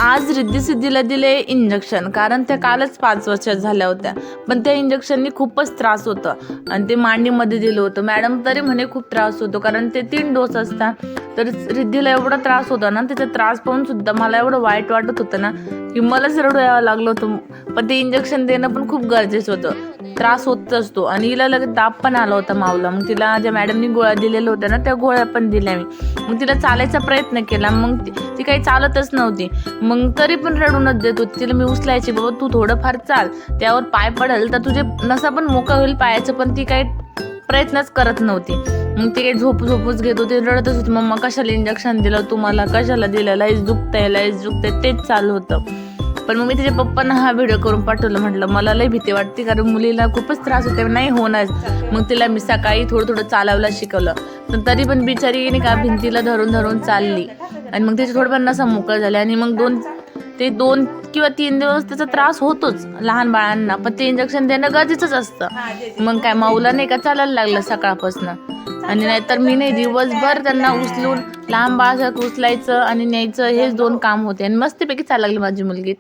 आज रिद्धी-सिद्धीला दिले इंजेक्शन, कारण त्या कालच 5 वर्षात झाल्या होत्या. पण त्या इंजेक्शननी खूपच त्रास होतं आणि ते मांडीमध्ये दिलं होतं. मॅडम तरी म्हणे खूप त्रास होतो, कारण ते 3 डोस असतात. तर रिद्धीला एवढा त्रास होता ना, त्याचा त्रास पाहून सुद्धा मला एवढं वाईट वाटत होतं ना, की मलाच रडू यावं लागलं होतं. पण ते इंजेक्शन देणं पण खूप गरजेचं होतं. त्रास होत असतो आणि हिला लगेच ताप पण आला होता माऊला. मग तिला ज्या मॅडमनी गोळ्या दिलेल्या होत्या ना, त्या गोळ्या पण दिल्या मी. मग तिला चालायचा प्रयत्न केला, मग ती काही चालतच नव्हती. मग तरी पण रडूनच देत होती. तिला मी उचलायची, बाबा तू थोडंफार चाल, त्यावर पाय पडेल तर तुझे नसा पण मोकळा होईल पायाचं. पण ती काही प्रयत्नच करत नव्हती. मग ती काही झोपूच घेत होती, रडतच होती. मम्मा कशाला इंजेक्शन दिलं तुम्हाला, कशाला दिलं, लईच दुखतंय तेच चालू होतं. पण मग मी तिच्या पप्पांना हा व्हिडिओ करून पाठवलं. म्हटलं मला लई भीती वाटते, कारण मुलीला खूपच त्रास होते, नाही होणार. मग तिला मी सकाळी थोडं चालायला शिकवलं, तर तरी पण बिचारी नाही का भिंतीला धरून चालली. आणि मग त्याची थोडंफार नसा मोकळं झाले. आणि मग 2 किंवा 3 दिवस त्याचा त्रास होतोच लहान बाळांना, पण ते इंजेक्शन देणं गरजेचंच असतं. मग काय माऊला नाही का चालायला लागलं सकाळपासून. आणि नाहीतर मी नाही, दिवसभर त्यांना उचलून लहान बाळासारखं उचलायचं आणि न्यायचं, हेच 2 काम होते. आणि मस्तपैकी चालायला लागली माझी मुलगी.